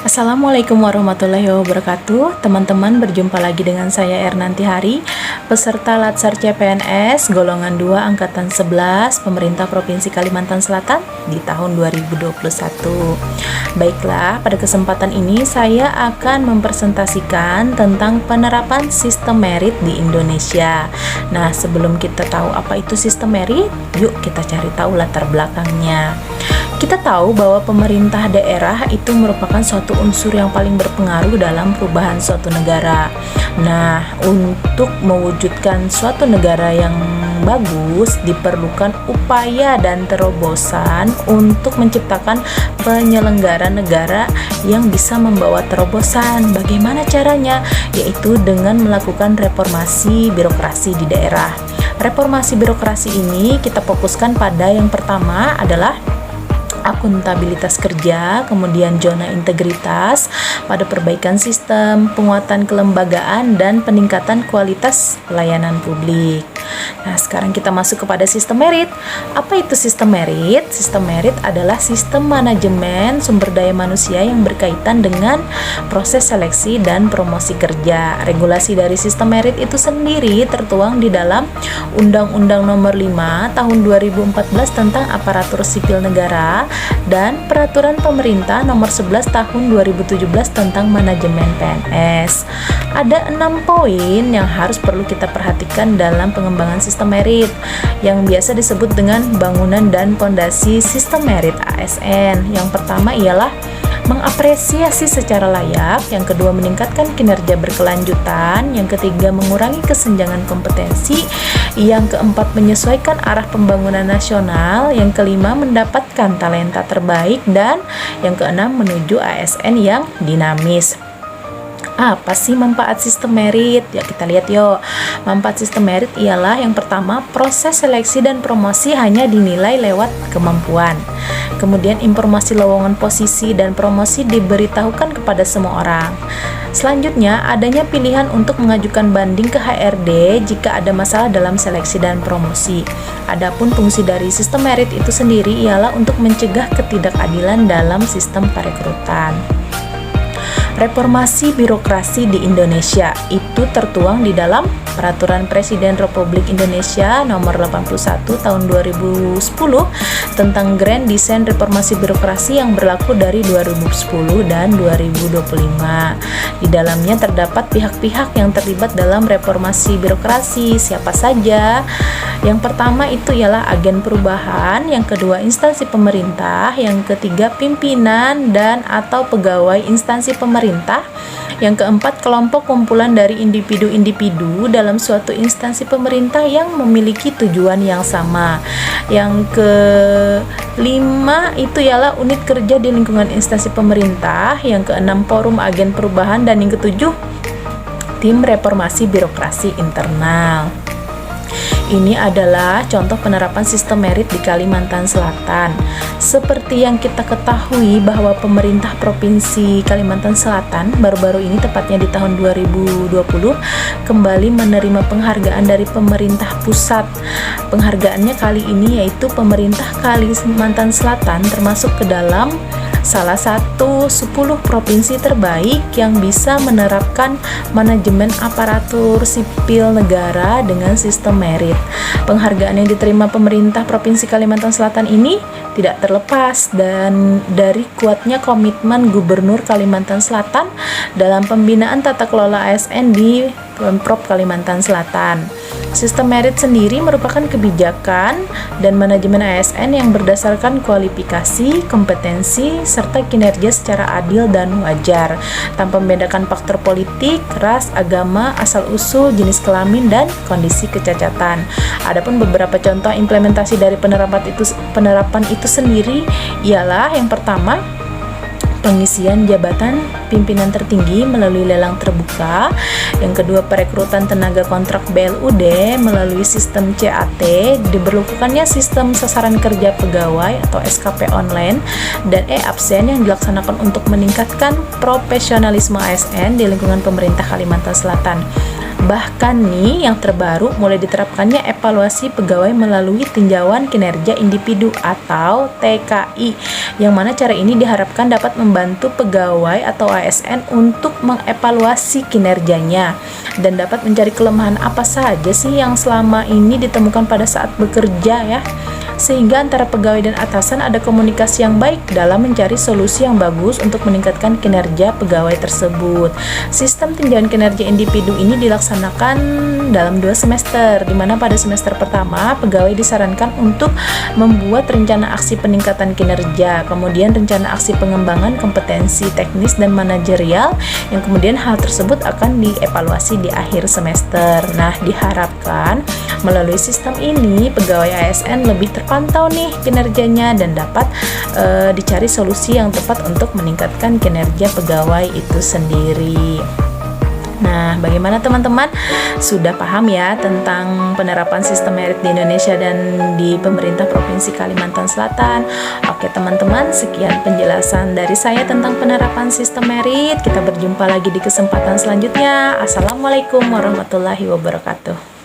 Assalamualaikum warahmatullahi wabarakatuh. Teman-teman, berjumpa lagi dengan saya Ernanti Hari, peserta Latsar CPNS golongan 2 angkatan 11 Pemerintah Provinsi Kalimantan Selatan di tahun 2021. Baiklah, pada kesempatan ini saya akan mempresentasikan tentang penerapan sistem merit di Indonesia. Nah, sebelum kita tahu apa itu sistem merit, yuk kita cari tahu latar belakangnya. Kita tahu bahwa pemerintah daerah itu merupakan suatu unsur yang paling berpengaruh dalam perubahan suatu negara. Nah, untuk mewujudkan suatu negara yang bagus, diperlukan upaya dan terobosan untuk menciptakan penyelenggara negara yang bisa membawa terobosan. Bagaimana caranya? Yaitu dengan melakukan reformasi birokrasi di daerah. Reformasi birokrasi ini kita fokuskan pada yang pertama adalah akuntabilitas kerja, kemudian zona integritas pada perbaikan sistem, penguatan kelembagaan, dan peningkatan kualitas pelayanan publik. Nah, sekarang kita masuk kepada sistem merit. Apa itu sistem merit? Sistem merit adalah sistem manajemen sumber daya manusia yang berkaitan dengan proses seleksi dan promosi kerja. Regulasi dari sistem merit itu sendiri tertuang di dalam Undang-Undang Nomor 5 Tahun 2014 tentang Aparatur Sipil Negara dan Peraturan Pemerintah Nomor 11 Tahun 2017 tentang Manajemen PNS. Ada 6 poin yang harus perlu kita perhatikan dalam pengembangan sistem merit yang biasa disebut dengan bangunan dan pondasi sistem merit ASN. Yang pertama ialah mengapresiasi secara layak, yang kedua meningkatkan kinerja berkelanjutan, yang ketiga mengurangi kesenjangan kompetensi, yang keempat menyesuaikan arah pembangunan nasional, yang kelima mendapatkan talenta terbaik, dan yang keenam menuju ASN yang dinamis. Apa sih manfaat sistem merit? Ya, kita lihat yuk. Manfaat sistem merit ialah yang pertama, proses seleksi dan promosi hanya dinilai lewat kemampuan. Kemudian informasi lowongan posisi dan promosi diberitahukan kepada semua orang. Selanjutnya, adanya pilihan untuk mengajukan banding ke HRD jika ada masalah dalam seleksi dan promosi. Adapun fungsi dari sistem merit itu sendiri ialah untuk mencegah ketidakadilan dalam sistem perekrutan. Reformasi birokrasi di Indonesia itu tertuang di dalam Peraturan Presiden Republik Indonesia Nomor 81 Tahun 2010 tentang Grand Design Reformasi Birokrasi yang berlaku dari 2010 dan 2025. Di dalamnya terdapat pihak-pihak yang terlibat dalam reformasi birokrasi. Siapa saja? Yang pertama itu ialah agen perubahan, yang kedua instansi pemerintah, yang ketiga pimpinan dan atau pegawai instansi pemerintah, yang keempat kelompok kumpulan dari individu-individu dalam suatu instansi pemerintah yang memiliki tujuan yang sama. Yang kelima itu ialah unit kerja di lingkungan instansi pemerintah, yang keenam forum agen perubahan, dan yang ketujuh tim reformasi birokrasi internal. Ini adalah contoh penerapan sistem merit di Kalimantan Selatan. Seperti yang kita ketahui bahwa pemerintah Provinsi Kalimantan Selatan baru-baru ini, tepatnya di tahun 2020, kembali menerima penghargaan dari pemerintah pusat. Penghargaannya kali ini yaitu pemerintah Kalimantan Selatan termasuk ke dalam salah satu 10 provinsi terbaik yang bisa menerapkan manajemen aparatur sipil negara dengan sistem merit. Penghargaan yang diterima pemerintah Provinsi Kalimantan Selatan ini tidak terlepas dan dari kuatnya komitmen Gubernur Kalimantan Selatan dalam pembinaan tata kelola ASN di Pemprov Kalimantan Selatan. Sistem merit sendiri merupakan kebijakan dan manajemen ASN yang berdasarkan kualifikasi, kompetensi, serta kinerja secara adil dan wajar, tanpa membedakan faktor politik, ras, agama, asal-usul, jenis kelamin, dan kondisi kecacatan. Adapun beberapa contoh implementasi dari penerapan itu sendiri ialah yang pertama, pengisian jabatan pimpinan tertinggi melalui lelang terbuka. Yang kedua, perekrutan tenaga kontrak BLUD melalui sistem CAT, diberlakukannya sistem sasaran kerja pegawai atau SKP online, dan e-absen yang dilaksanakan untuk meningkatkan profesionalisme ASN di lingkungan pemerintah Kalimantan Selatan. Bahkan nih yang terbaru mulai diterapkannya evaluasi pegawai melalui tinjauan kinerja individu atau TKI, yang mana cara ini diharapkan dapat membantu pegawai atau ASN untuk mengevaluasi kinerjanya dan dapat mencari kelemahan apa saja sih yang selama ini ditemukan pada saat bekerja ya, sehingga antara pegawai dan atasan ada komunikasi yang baik dalam mencari solusi yang bagus untuk meningkatkan kinerja pegawai tersebut. Sistem tinjauan kinerja individu ini dilaksanakan dalam 2 semester, di mana pada semester pertama pegawai disarankan untuk membuat rencana aksi peningkatan kinerja, kemudian rencana aksi pengembangan kompetensi teknis dan manajerial, yang kemudian hal tersebut akan dievaluasi di akhir semester. Nah, diharapkan melalui sistem ini pegawai ASN lebih terpantau nih kinerjanya dan dapat dicari solusi yang tepat untuk meningkatkan kinerja pegawai itu sendiri. Nah, bagaimana teman-teman? Sudah paham ya tentang penerapan sistem merit di Indonesia dan di pemerintah Provinsi Kalimantan Selatan? Oke teman-teman, sekian penjelasan dari saya tentang penerapan sistem merit. Kita berjumpa lagi di kesempatan selanjutnya. Assalamualaikum warahmatullahi wabarakatuh.